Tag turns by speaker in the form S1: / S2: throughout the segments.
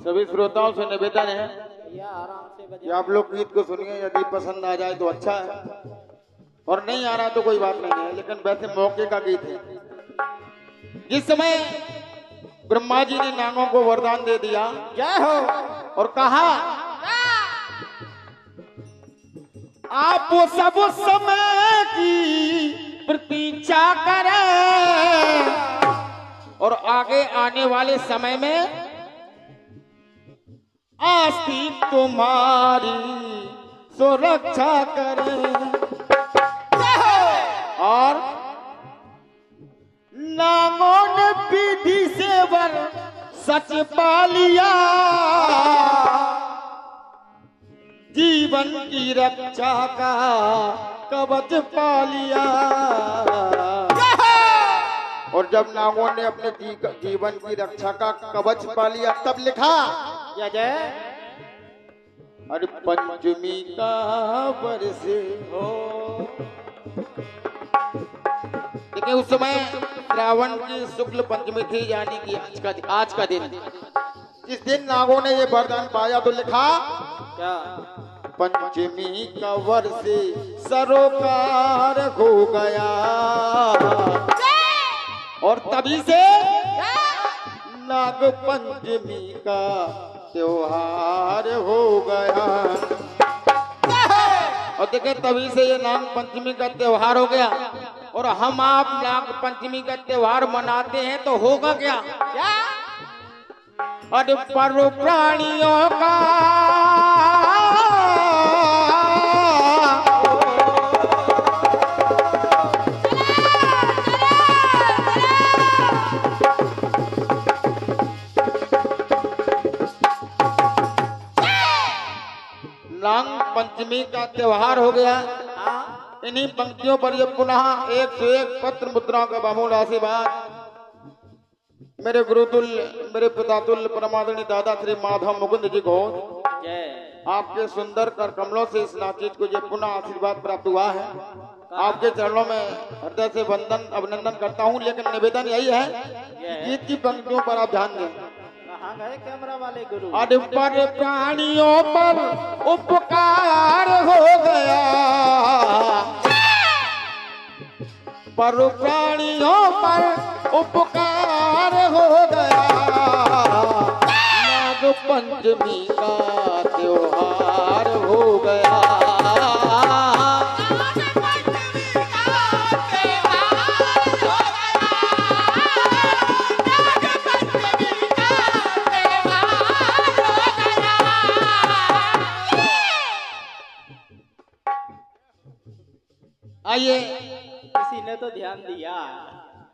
S1: सभी श्रोताओं से निवेदन है कि आप लोग गीत को सुनिए, यदि पसंद आ जाए तो अच्छा है और नहीं आ रहा तो कोई बात नहीं है, लेकिन वैसे मौके का गीत है। जिस समय ब्रह्मा जी ने नागों को वरदान दे दिया, जय हो, और कहा आप वो सब समय की प्रतीक्षा करें और आगे आने वाले समय में आस्तिक तुम्हारी सुरक्षा करें और नागों ने विधि से वर सच पा लिया, जीवन की रक्षा का कवच पा लिया। और जब नागों ने अपने जीवन की रक्षा का कवच पा लिया तब लिखा जय अरे पंचमी का वर्ष हो। देखिए उस समय श्रावण की शुक्ल पंचमी थी, यानी कि आज का दिन। इस दिन नागों ने ये वरदान पाया तो लिखा क्या पंचमी का वर्ष सरोकार हो गया और तभी से नाग पंचमी का त्योहार हो गया। और देखिए तभी से ये नाग पंचमी का त्योहार हो गया और हम आप नाग पंचमी का त्योहार मनाते हैं तो होगा क्या? अरे पर प्राणियों का नाग पंचमी का त्योहार हो गया। इन्हीं पंक्तियों पर ये पुनः 101 पत्र मुद्राओं का बहुमूल्य आशीर्वाद मेरे गुरुतुल्य, मेरे पितातुल्य परमादरणीय दादा श्री माधव मुकुंद जी को आपके सुंदर कर कमलों से इस नाचित को ये पुनः आशीर्वाद प्राप्त हुआ है। आपके चरणों में हृदय से वंदन अभिनंदन करता हूँ, लेकिन निवेदन यही है गीत की पंक्तियों पर आप ध्यान दें।
S2: कैमरा वाले गुरु
S1: अरे पर प्राणियों पर उपकार हो गया, पर प्राणियों पर उपकार हो गया, नाग पंचमी का त्योहार हो गया। आइए
S2: किसी ने तो ध्यान दिया।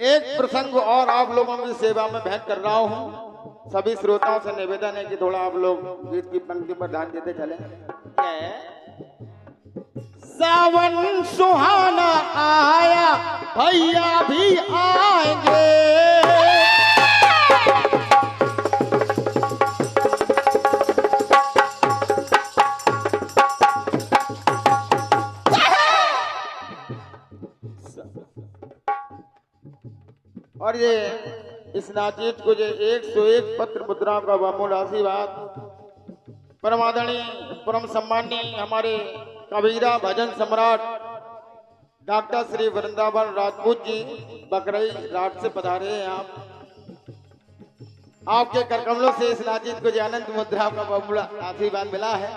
S1: एक प्रसंग और आप लोगों की सेवा में भेंट कर रहा हूँ। सभी श्रोताओं से निवेदन है कि थोड़ा आप लोग गीत की पंक्ति पर ध्यान देते चले। सावन सुहाना आया भैया भी आएंगे, और ये इस नाचित को जो 101 पत्र मुद्राओं का बहुमूल्य आशीर्वाद परमादरणीय परम सम्मानीय हमारे कबीरा भजन सम्राट डॉक्टर श्री वृंदावन राजपूत जी बकरई राट से पधारे हैं। आपके करकमलों से इस नाचित को जो अनंत मुद्राओं का बहुमूल्य आशीर्वाद मिला है,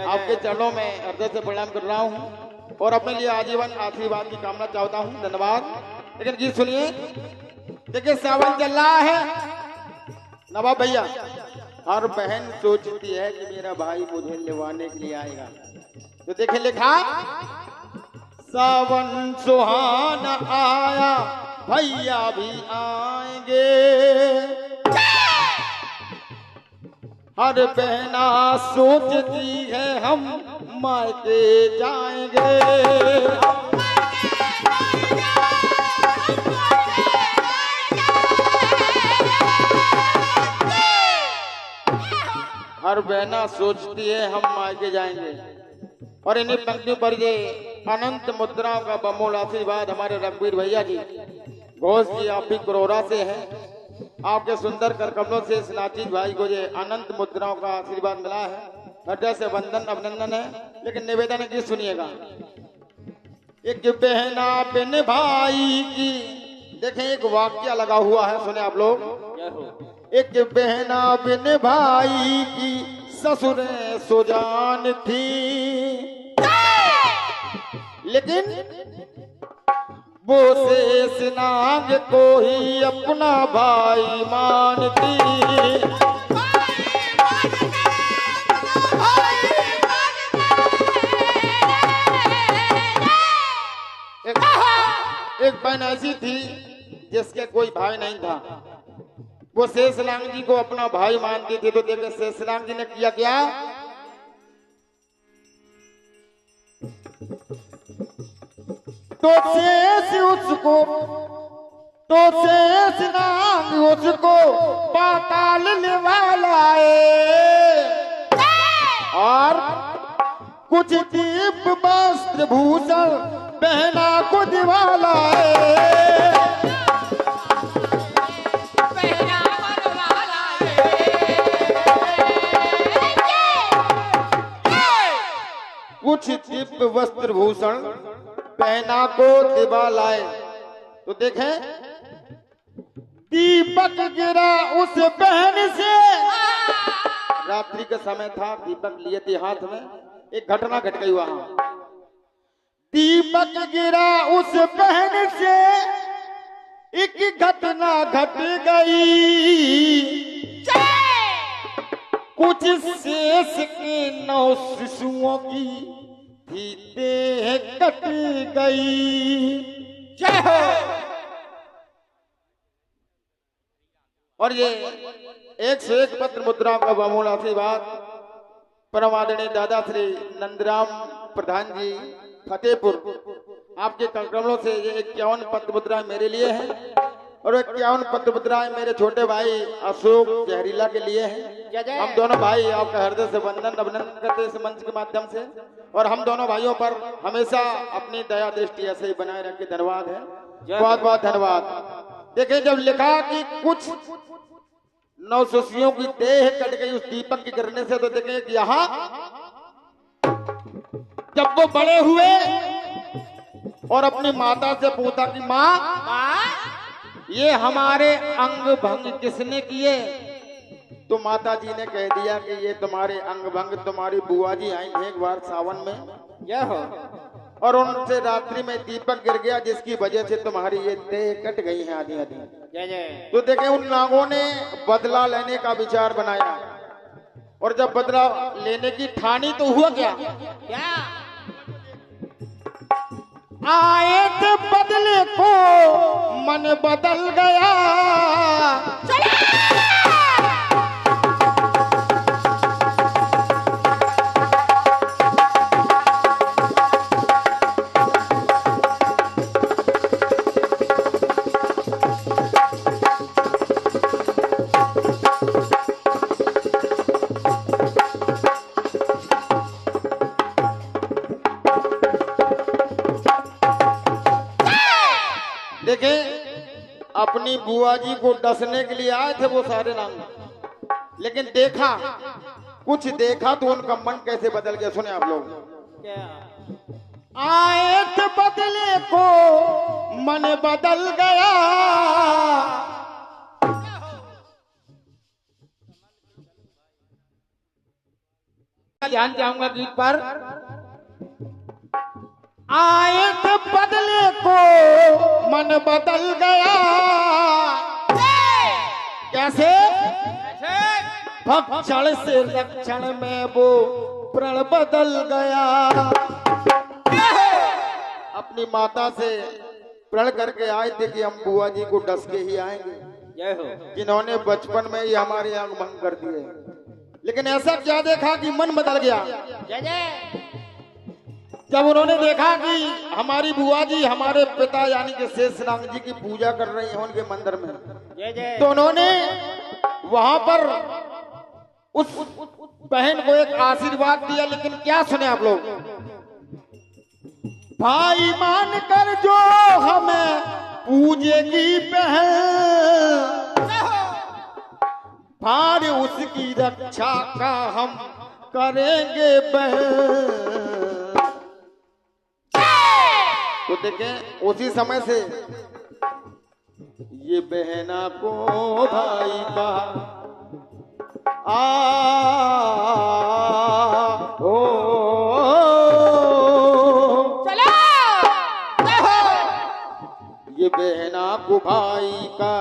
S1: आपके चरणों में हृदय से प्रणाम कर रहा हूँ और अपने लिए आजीवन आशीर्वाद की कामना चाहता हूँ। धन्यवाद। लेकिन गीत सुनिए। देखिए सावन चल रहा है नवाब भैया, हर बहन सोचती है कि मेरा भाई मुझे लेवाने के लिए आएगा, तो देखे लिखा सावन सुहाना आया भैया भी आएंगे, हर बहना सोचती है हम मायके जाएंगे, हर बहना सोचती है हम मायके जाएंगे। और इन्हीं पंक्तियों पर ये अनंत मुद्राओं का बहुमूल्य आशीर्वाद हमारे रघुवीर भैया जी घोष जी आप भी करोरा से हैं। आपके सुंदर कर कमलों से इस नाचिज भाई को ये अनंत मुद्राओं का आशीर्वाद मिला है। हृदय से वंदन अभिनंदन है। लेकिन निवेदन की सुनिएगा। एक बहना बिन भाई की, देखें एक वाक्य लगा हुआ है, सुने आप लोग। एक बहना बिन भाई की ससुर सुजान थी, लेकिन वो शेष नाग को ही अपना भाई मानती। एक बहन ऐसी थी जिसके कोई भाई नहीं था, वो शेषनाग जी को अपना भाई मानती थी। तो देखिए शेषनाग जी ने किया क्या, तो शेषनाग उसको पाताल लाए और कुछ दीप वस्त्र भूषण पहना को दिवाला कुछ दिव्य वस्त्र भूषण पहना को दिवा लाए। तो देखें दीपक गिरा उस बहन से, रात्रि का समय था, दीपक लिए थे हाथ में। एक घटना घट गई वहां, दीपक गिरा उस बहन से, एक घटना घट गई। कुछ शेष के 9 शिशुओं की भी देह कट गई। जय हो। और ये 101 पत्र मुद्रा का बहुमूल्य आशीर्वाद परम आदरणीय दादा श्री नंदराम प्रधान जी फतेहपुर, आपके कमलों से ये 51 पत्र मुद्रा मेरे लिए है और 51 पत्र मुद्राएं मेरे छोटे भाई अशोक जहरीला के लिए हैं। हम दोनों भाई आपका हृदय से वंदन अभिनंदन करते इस मंच के माध्यम से, और हम दोनों भाइयों पर हमेशा अपनी दया दृष्टि ऐसे ही बनाए रखे। धन्यवाद है, बहुत बहुत धन्यवाद। देखिए जब लिखा कि कुछ 9 शिशुओं की देह कट गई उस दीपक के गिरने से, तो देखें कि यहाँ जब वो बड़े हुए और अपनी माता से पूछा कि माँ ये हमारे अंग भंग किसने किए, तो माता जी ने कह दिया कि ये तुम्हारे अंग भंग तुम्हारी बुआ जी आई थे एक बार सावन में, यह हो, और उनसे रात्रि में दीपक गिर गया जिसकी वजह से तुम्हारी ये देह कट गई है आधी आधी। तो देखे उन नागों ने बदला लेने का विचार बनाया, और जब बदला लेने की ठानी तो हुआ क्या, आए थे बदले को मन बदल गया। अपनी बुआ जी को डसने के लिए आए थे वो सारे नाम, लेकिन देखा कुछ देखा तो उनका मन कैसे बदल गया, सुने आप लोग। आए थे बदले को मन बदल गया, ध्यान चाहूंगा गीत पर। आए थे बदले को मन बदल गया, कैसे भक्षण से रक्षण में वो प्रण बदल गया। अपनी माता से प्रण करके आए थे कि हम बुआ जी को डस के ही आएंगे, जिन्होंने बचपन में ही हमारे अंग भंग कर दिए, लेकिन ऐसा क्या देखा कि मन बदल गया। जब उन्होंने देखा कि हमारी बुआ जी हमारे पिता यानी कि शेषनाग जी की पूजा कर रही हैं उनके मंदिर में, तो उन्होंने वहां पर उस बहन को एक आशीर्वाद दिया। लेकिन क्या सुने आप लोग, भाई मान कर जो हमें पूजेगी बहन, भार उसकी रक्षा का हम करेंगे बहन। तो देखें उसी समय से ये बहना को भाई का ओ
S3: चलो
S1: ये बहना को भाई का,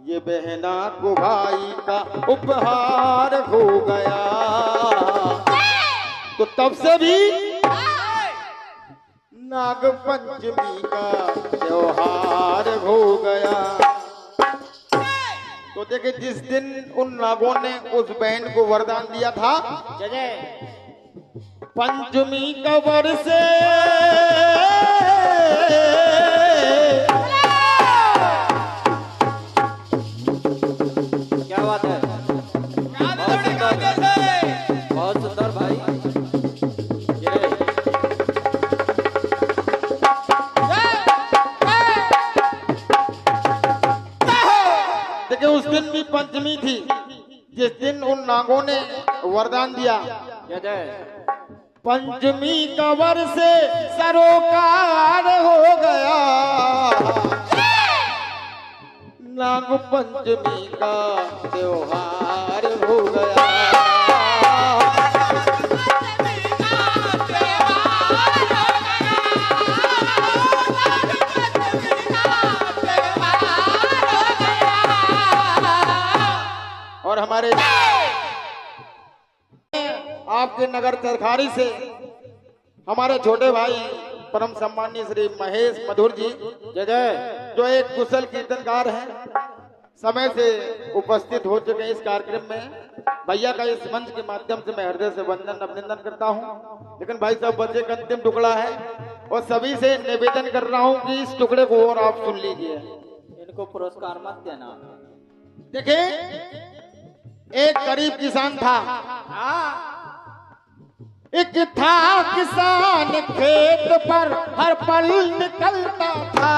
S1: ये बहना को भाई का उपहार हो गया। तो तब से भी नाग पंचमी का त्योहार हो गया। तो देखे जिस दिन उन नागों ने उस बहन को वरदान दिया था,
S2: जय
S1: पंचमी का वर्षे
S2: क्या बात है, बहुत सुंदर भाई। जय
S1: देखिए उस दिन भी पंचमी थी जिस दिन उन नागों ने वरदान दिया।
S2: जय
S1: पंचमी का वर्षे सरोकार हो गया। नाग पंचमी का त्योहार हो गया। और हमारे आपके नगर चरखारी से हमारे छोटे भाई परम सम्मानीय श्री महेश मधुर जी,
S2: जय
S1: जो एक कुशल कीर्तनकार हैं, समय से उपस्थित हो चुके हैं इस कार्यक्रम में। भैया का इस मंच के माध्यम से मैं हृदय से वंदन अभिनंदन करता हूं। लेकिन भाई साहब बच्चे का अंतिम टुकड़ा है और सभी से निवेदन कर रहा हूं कि इस टुकड़े को और आप सुन लीजिए।
S2: इनको पुरस्कार मत देना।
S1: देखिए एक गरीब किसान था, एक था किसान खेत पर हर पल निकलता था।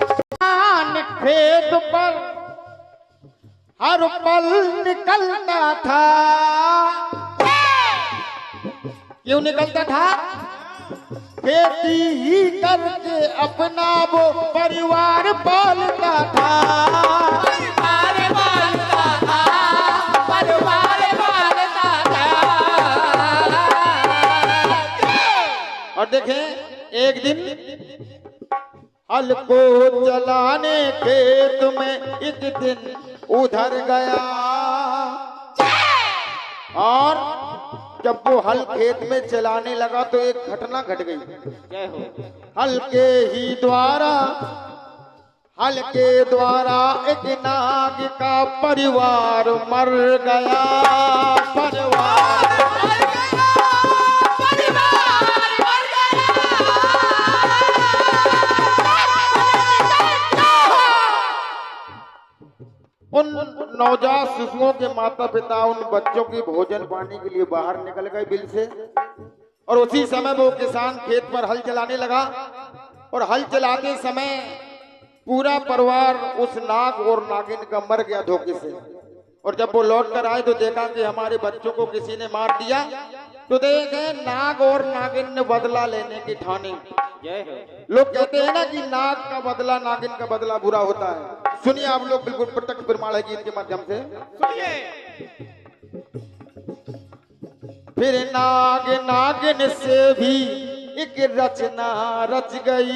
S1: किसान खेत पर हर पल निकलता था। क्यों निकलता था? खेती ही करके अपना वो परिवार पालता था।
S3: परिवार पालता था, परिवार पालता था।
S1: और देखें एक दिन हल को चलाने खेत में एक दिन उधर गया और जब वो हल खेत में चलाने लगा तो एक घटना घट गई।
S2: जय हो।
S1: हल के द्वारा एक नाग का परिवार मर गया। परिवार उन नवजात शिशुओं के माता पिता उन बच्चों की भोजन पानी के लिए बाहर निकल गए बिल से। और उसी समय वो किसान खेत पर हल चलाने लगा और हल चलाते समय पूरा परिवार उस नाग और नागिन का मर गया धोखे से। और जब वो लौट कर आए तो देखा कि हमारे बच्चों को किसी ने मार दिया। तो देखे नाग और नागिन ने बदला लेने की ठानी।
S2: जय हो।
S1: लोग कहते हैं ना कि नाग का बदला नागिन का बदला बुरा होता है। सुनिए आप लोग बिल्कुल प्रत्यक्ष प्रमाण है गीत के माध्यम से। फिर नाग नागिन से भी एक रचना रच गई।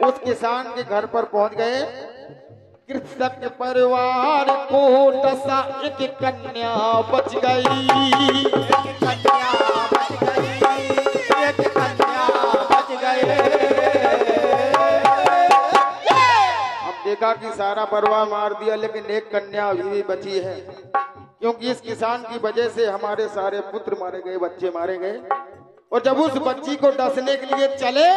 S1: उस किसान के घर पर पहुंच गए। कृषक परिवार को दशा एक कन्या बच गई। एक कन्या बच गई, एक कन्या बच गई। अब देखा कि सारा परिवार मार दिया लेकिन एक कन्या अभी भी बची है, क्योंकि इस किसान की वजह से हमारे सारे पुत्र मारे गए, बच्चे मारे गए। और जब उस बच्ची को डसने के लिए चले,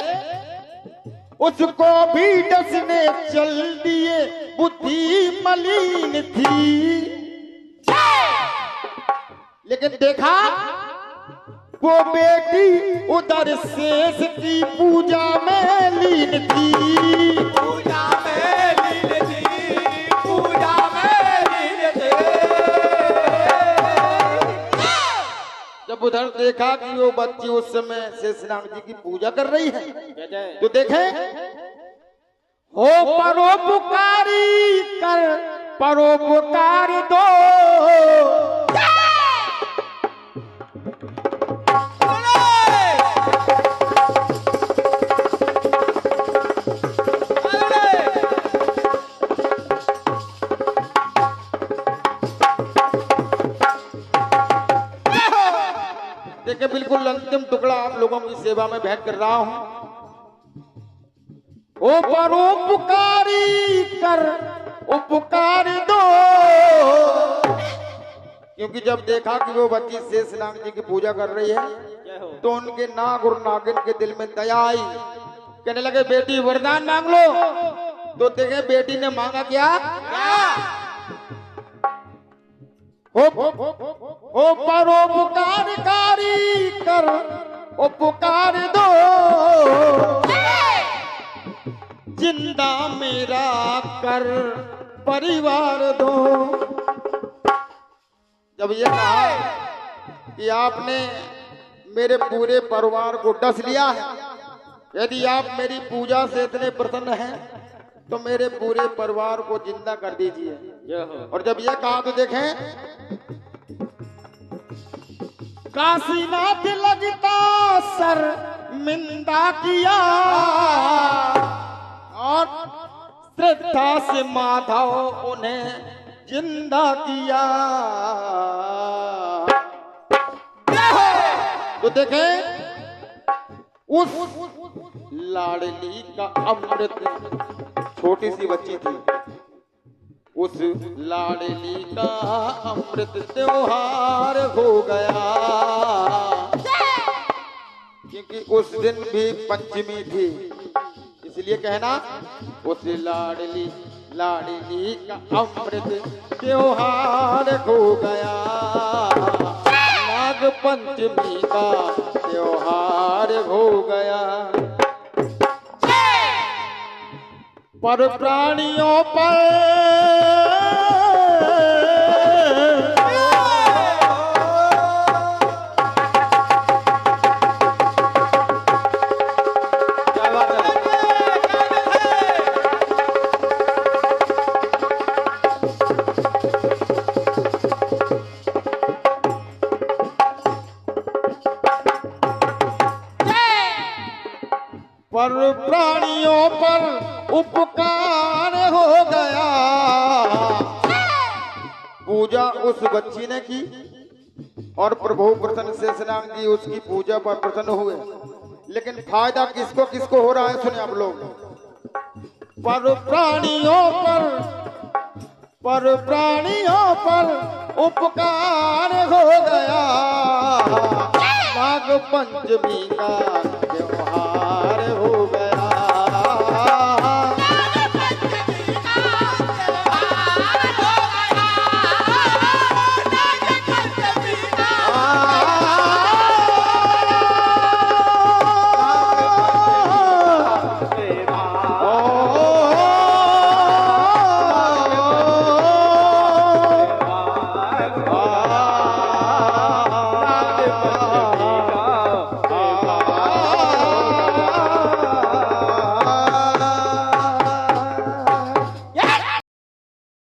S1: उसको भी डसने चल दिए, बुद्धि मलिन थी। लेकिन देखा वो बेटी उधर शेष की पूजा में लीन थी।
S3: पूजा में लीन थी, पूजा में लीन थी।
S1: जब उधर देखा कि वो बच्ची उस समय शेषनाग जी की पूजा कर रही है,
S2: जय जय
S1: तो देखें हो परोपकारी कर परोपकार दो। देखिए बिल्कुल अंतिम टुकड़ा आप लोगों की सेवा में भेंट कर रहा हूं। ओ परोपकारी कर उपकार दो, क्योंकि जब देखा कि वो बच्ची शेषनाग जी की पूजा कर रही है
S2: जय हो
S1: तो उनके नाग और नागिन के दिल में दया आई। कहने लगे बेटी वरदान मांग लो। तो देखे बेटी ने मांगा क्या? हो परोपकारकारी कर उपकार दो, जिंदा मेरा कर परिवार दो। जब ये कहा कि आपने मेरे पूरे परिवार को डस लिया है, यदि आप मेरी पूजा से इतने प्रसन्न हैं तो मेरे पूरे परिवार को जिंदा कर दीजिए।
S2: जय हो
S1: और जब ये कहा तो देखें काशीनाथ लगता सर मिंदा किया और श्रद्धा से माधव उन्हें जिंदा किया। तो देखें उस लाडली का अमृत, छोटी सी बच्ची थी, उस लाडली का अमृत त्योहार हो गया, क्योंकि उस दिन भी पंचमी थी। इसलिए कहना उस लाडली का अमृत त्योहार हो गया, नाग पंचमी का त्योहार हो गया। पर प्राणियों पर
S2: क्या बात है
S1: पर प्राणियों पर उपकार हो गया। पूजा उस बच्ची ने की और प्रभु प्रसन्न शेषनाग जी उसकी पूजा पर प्रसन्न हुए, लेकिन फायदा किसको किसको हो रहा है सुनिए आप लोग। पर प्राणियों पर उपकार हो गया, नाग पंचमी का